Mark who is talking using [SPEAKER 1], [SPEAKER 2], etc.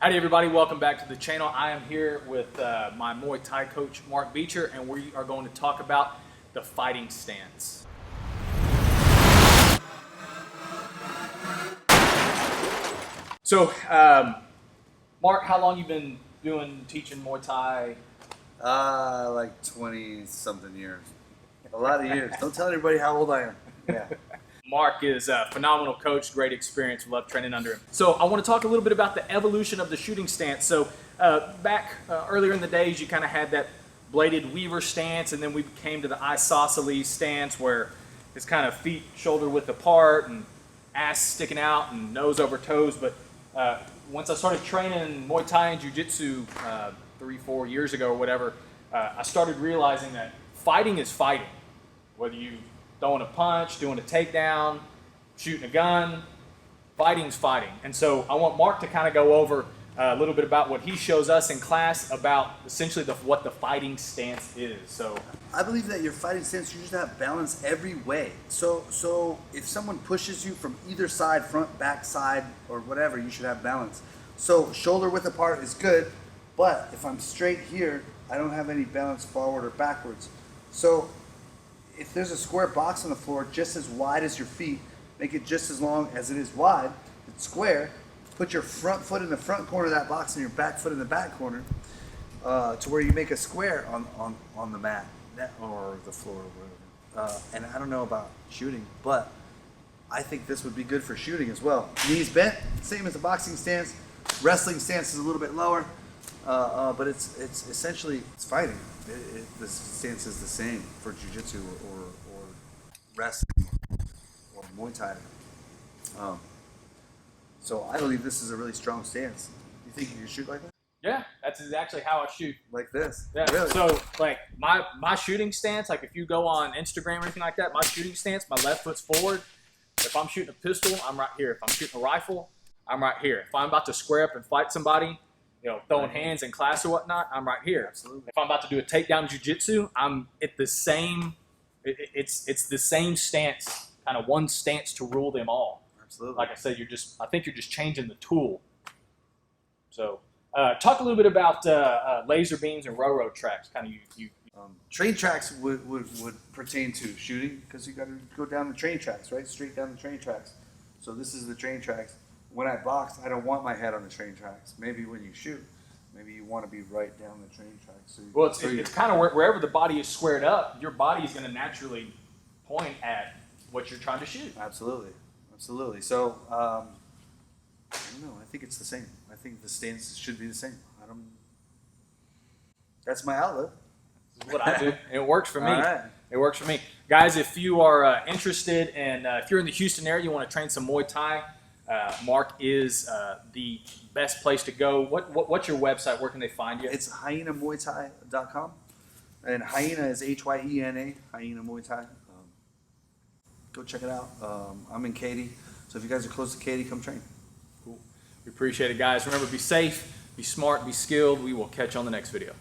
[SPEAKER 1] Howdy everybody, welcome back to the channel. I am here with my Muay Thai coach, Mark Beecher, and we are going to talk about the fighting stance. So, Mark, how long you been teaching Muay Thai?
[SPEAKER 2] Like 20-something years. A lot of years. Don't tell anybody how old I am. Yeah.
[SPEAKER 1] Mark is a phenomenal coach, great experience, love training under him. So I want to talk a little bit about the evolution of the shooting stance. So back earlier in the days, you kind of had that bladed weaver stance, and then we came to the isosceles stance where it's kind of feet shoulder width apart and ass sticking out and nose over toes. But once I started training Muay Thai and Jiu-Jitsu 3-4 years ago or whatever, I started realizing that fighting is fighting. Whether you throwing a punch, doing a takedown, shooting a gun, fighting's fighting. And so I want Mark to kind of go over a little bit about what he shows us in class about essentially what the fighting stance is. So
[SPEAKER 2] I believe that your fighting stance, you should have balance every way. So if someone pushes you from either side, front, back, side, or whatever, you should have balance. So shoulder width apart is good, but if I'm straight here, I don't have any balance forward or backwards. So if there's a square box on the floor just as wide as your feet, make it just as long as it is wide. It's square. Put your front foot in the front corner of that box and your back foot in the back corner to where you make a square on the mat or the floor or whatever. And I don't know about shooting, but I think this would be good for shooting as well. Knees bent, same as the boxing stance. Wrestling stance is a little bit lower, but it's essentially fighting. The stance is the same for Jiu-Jitsu or wrestling or Muay Thai. So I believe this is a really strong stance. You think you can shoot like that?
[SPEAKER 1] yeah, that's exactly how I shoot.
[SPEAKER 2] Like this?
[SPEAKER 1] Yeah.
[SPEAKER 2] Really?
[SPEAKER 1] So like my shooting stance, like if you go on Instagram or anything like that, my shooting stance, my left foot's forward. If I'm shooting a pistol, I'm right here. If I'm shooting a rifle, I'm right here. If I'm about to square up and fight somebody, throwing hands in class or whatnot, I'm right here.
[SPEAKER 2] Absolutely.
[SPEAKER 1] If I'm about to do a takedown jiu-jitsu, I'm at the same, it's the same stance, kind of one stance to rule them all.
[SPEAKER 2] Absolutely.
[SPEAKER 1] Like I said, I think you're just changing the tool. So talk a little bit about laser beams and railroad tracks. Kind of
[SPEAKER 2] Train tracks would pertain to shooting because you got to go down the train tracks, right? Straight down the train tracks. So this is the train tracks. When I box, I don't want my head on the train tracks. Maybe when you shoot, maybe you want to be right down the train tracks. So
[SPEAKER 1] it's kind of wherever the body is squared up, your body is going to naturally point at what you're trying to shoot.
[SPEAKER 2] Absolutely. Absolutely. So, I don't know. I think it's the same. I think the stance should be the same. That's my outlet.
[SPEAKER 1] This is what I do. It works for me.
[SPEAKER 2] All right.
[SPEAKER 1] It works for me. Guys, if you are interested and if you're in the Houston area, you want to train some Muay Thai, Mark is the best place to go. What's your website? Where can they find you?
[SPEAKER 2] It's hyenamuaythai.com. And Hyena is Hyena, Hyena Muay Thai. Go check it out. I'm in Katy. So if you guys are close to Katy, come train.
[SPEAKER 1] Cool. We appreciate it, guys. Remember, be safe, be smart, be skilled. We will catch you on the next video.